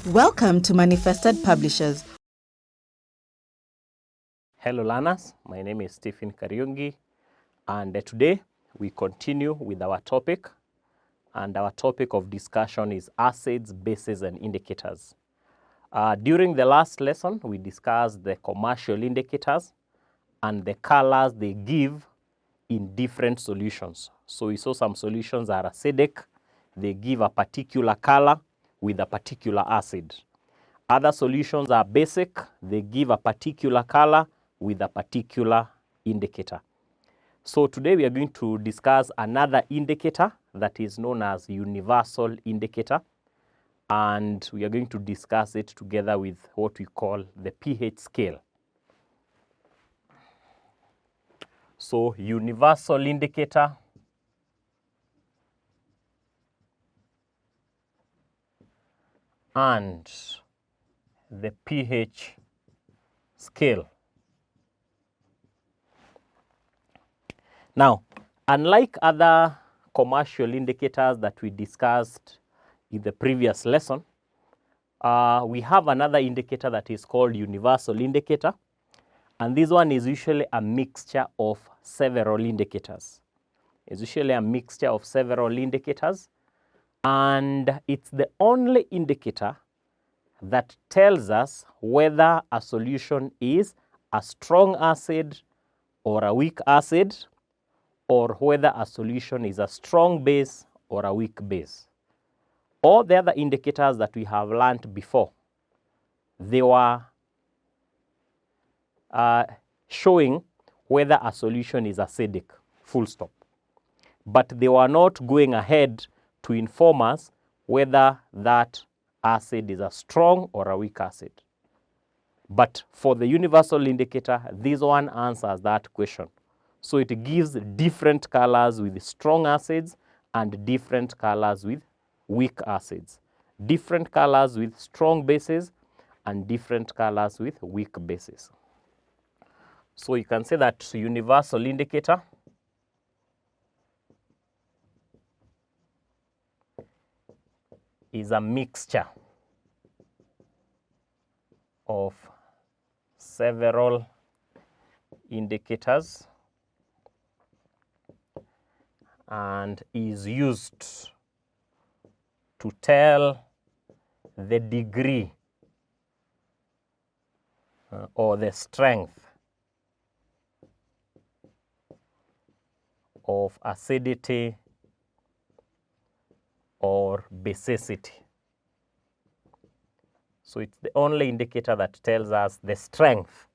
Welcome to Manifested Publishers. Hello learners, my name is Stephen Kariungi, and today we continue with our topic, and our topic of discussion is acids, bases and indicators. During the last lesson we discussed the commercial indicators and the colors they give in different solutions. So we saw some solutions are acidic, they give a particular color with a particular acid. Other solutions are basic, they give a particular color with a particular indicator. So today we are going to discuss another indicator that is known as universal indicator, and we are going to discuss it together with what we call the pH scale. So universal indicator and the pH scale. Now, unlike other commercial indicators that we discussed in the previous lesson, we have another indicator that is called universal indicator, and this one is usually a mixture of several indicators. It's usually a mixture of several indicators, and it's the only indicator that tells us whether a solution is a strong acid or a weak acid, or whether a solution is a strong base or a weak base. All the other indicators that we have learned before, they were showing whether a solution is acidic, full stop. But they were not going ahead to inform us whether that acid is a strong or a weak acid. But for the universal indicator, this one answers that question. So it gives different colors with strong acids and different colors with weak acids, different colors with strong bases and different colors with weak bases. So you can say that universal indicator is a mixture of several indicators and is used to tell the degree or the strength of acidity or basicity. So it's the only indicator that tells us the strength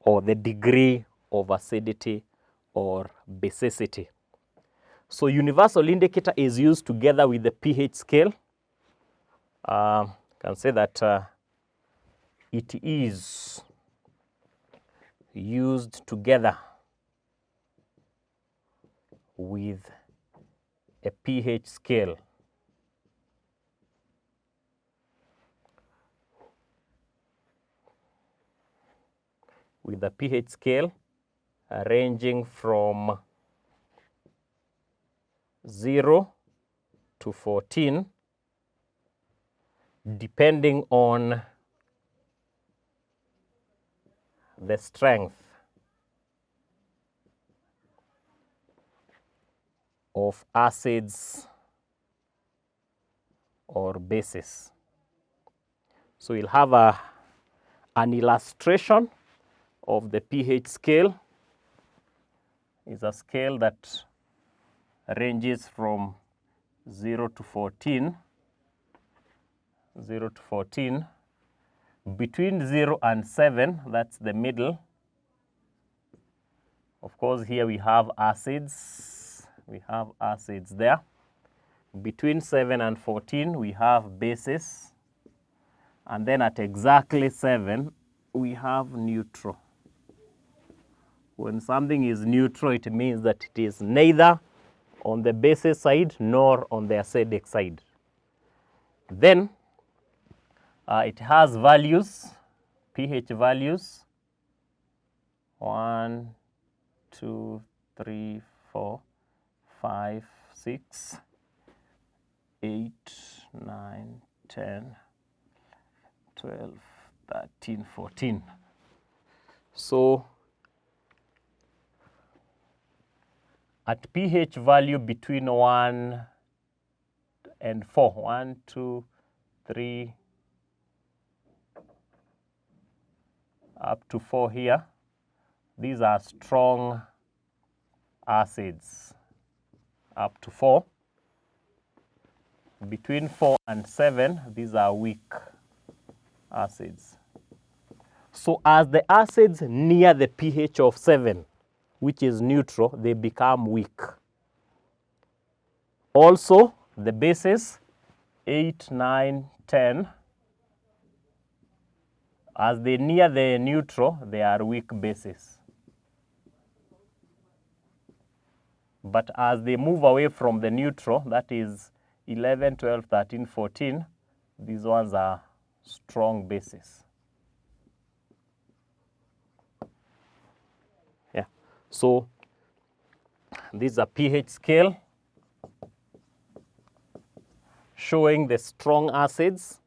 or the degree of acidity or basicity. So universal indicator is used together with the pH scale. Can say that it is used together with a pH scale. With a pH scale ranging from 0 to 14, depending on the strength of acids or bases. So we'll have an illustration of the pH scale. It's a scale that ranges from 0 to 14. 0 to 14. Between 0 and 7, that's the middle. Of course, here we have acids. We have acids there. Between 7 and 14, we have bases. And then at exactly 7, we have neutral. When something is neutral, it means that it is neither on the base side nor on the acidic side. Then it has values, pH values, 1, 2, 3, 4, 5, 6, 8, 9, 10, 12, 13, 14. So at pH value between 1 and 4, 1, 2, 3, up to 4 here, these are strong acids. Up to 4. Between 4 and 7, these are weak acids. So as the acids near the pH of 7, which is neutral, they become weak. Also, the bases 8, 9, 10, as they near the neutral, they are weak bases. But as they move away from the neutral, that is 11, 12, 13, 14, these ones are strong bases. Yeah. So this is a pH scale showing the strong acids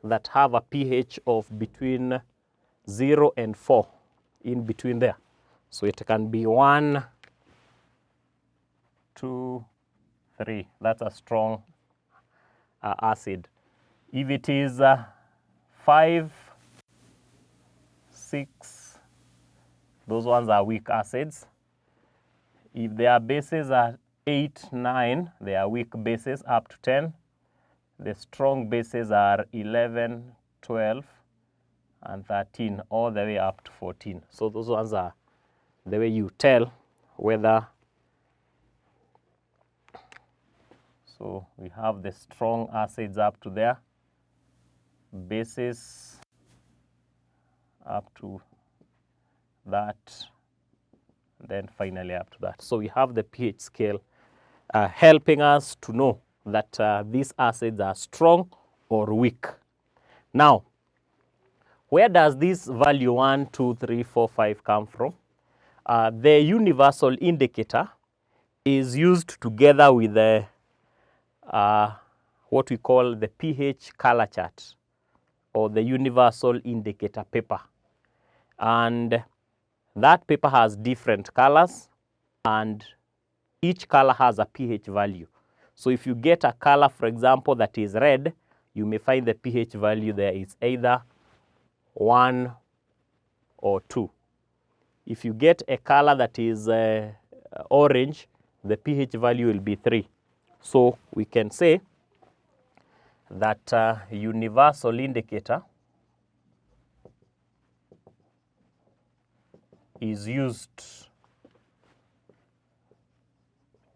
that have a pH of between 0 and 4, in between there. So it can be 1, 2, 3. That's a strong acid. If it is 5, 6, those ones are weak acids. If their bases are 8, 9, they are weak bases up to 10. The strong bases are 11, 12, and 13, all the way up to 14. So those ones are the way you tell whether. So we have the strong acids up to there, bases up to that, then finally up to that. So we have the pH scale helping us to know that these acids are strong or weak. Now, where does this value 1, 2, 3, 4, 5 come from? The universal indicator is used together with the what we call the pH color chart, or the universal indicator paper. And that paper has different colors, and each color has a pH value. So if you get a color, for example, that is red, you may find the pH value there is either 1 or 2. If you get a color that is orange, the pH value will be 3. So we can say that universal indicator is used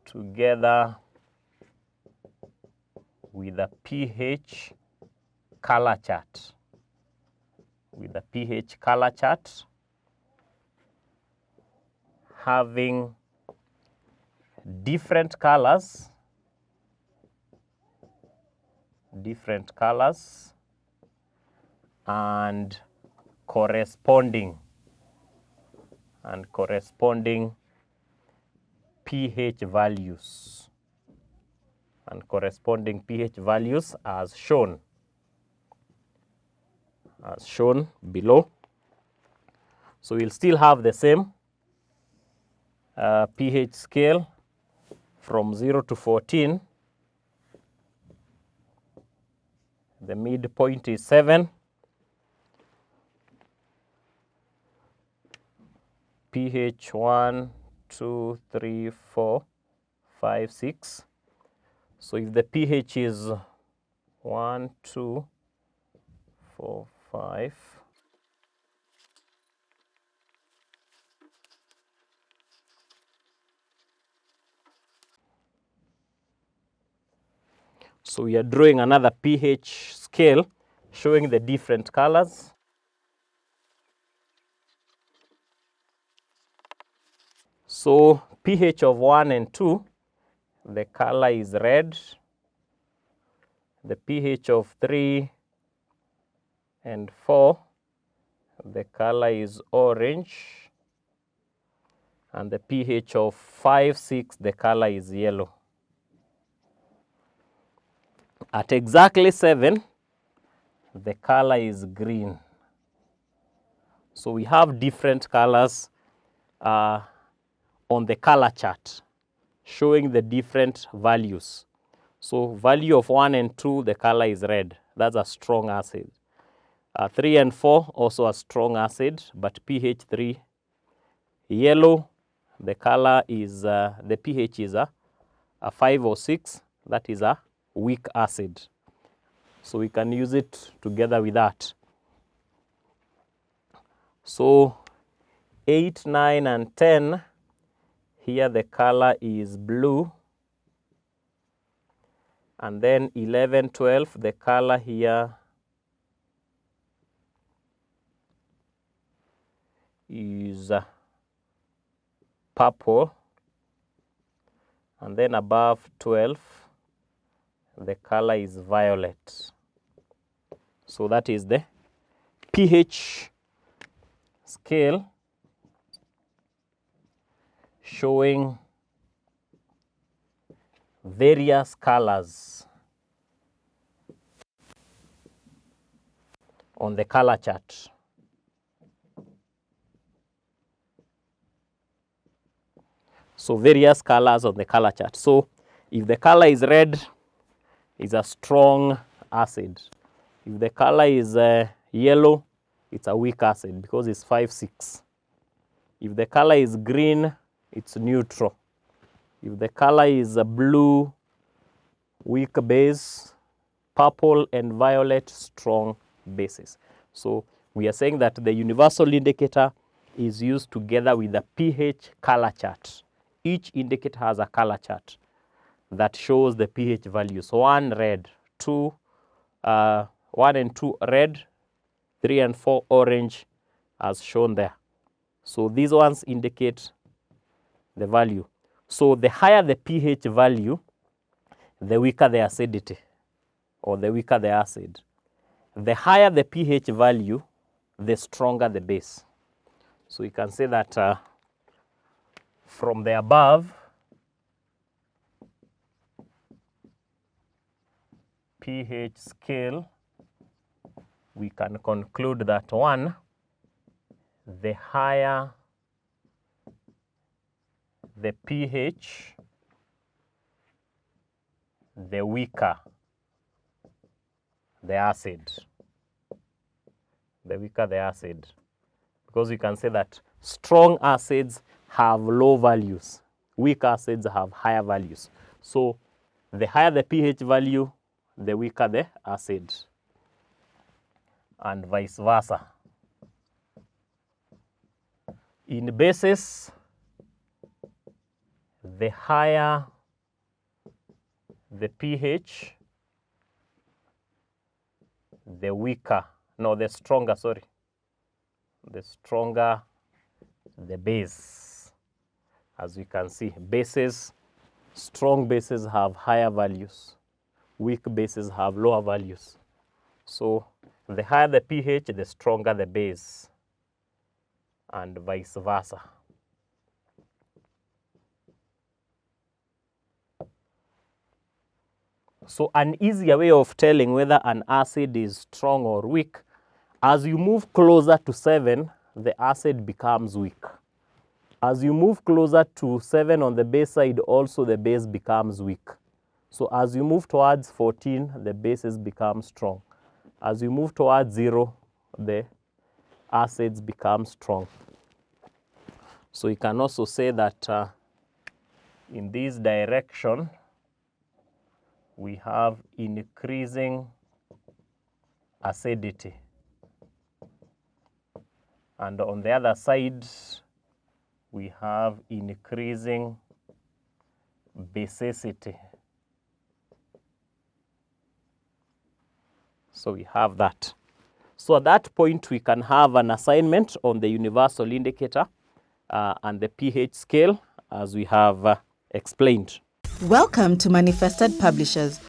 together with a pH color chart. With a pH color chart having different colors and corresponding pH values, as shown below. So we'll still have the same pH scale from 0 to 14. The midpoint is 7. pH 1, 2, 3, 4, 5, 6. So if the pH is 1, 2, 4, 5, so we are drawing another pH scale showing the different colors. So pH of 1 and 2, the color is red. The pH of 3 and 4, the color is orange. And the pH of 5, 6, the color is yellow. At exactly 7, the color is green. So we have different colors on the color chart showing the different values. So value of 1 and 2, the color is red. That's a strong acid. 3 and 4, also a strong acid, but pH 3. Yellow, the color is, the pH is a 5 or 6. That is a weak acid. So we can use it together with that. So 8, 9, and 10, here the color is blue. And then 11, 12, the color here is purple. And then above 12, the color is violet. So that is the pH scale showing various colors on the color chart. So various colors on the color chart. So if the color is red, it's a strong acid. If the color is yellow, it's a weak acid because it's 5, 6. If the color is green, it's neutral. If the color is blue, weak base, purple and violet, strong bases. So we are saying that the universal indicator is used together with the pH color chart. Each indicator has a color chart that shows the pH values. 1 red, 2, 1 and 2 red, 3 and 4 orange as shown there. So these ones indicate the value. So the higher the pH value, the weaker the acidity or the weaker the acid. The higher the pH value, the stronger the base. So you can say that from the above, pH scale, we can conclude that 1, the higher the pH, the weaker the acid. The weaker the acid. Because we can say that strong acids have low values. Weak acids have higher values. So the higher the pH value, the weaker the acid. And vice versa. In bases, the higher the pH, the weaker, no, the stronger, sorry. The stronger the base. As we can see, bases, strong bases have higher values. Weak bases have lower values. So the higher the pH, the stronger the base, and vice versa. So an easier way of telling whether an acid is strong or weak, as you move closer to 7, the acid becomes weak. As you move closer to 7 on the base side, also the base becomes weak. So as you move towards 14, the bases become strong. As you move towards 0, the acids become strong. So you can also say that in this direction, we have increasing acidity. And on the other side, we have increasing basicity. So we have that. So at that point, we can have an assignment on the universal indicator and the pH scale, as we have explained. Welcome to Manifested Publishers.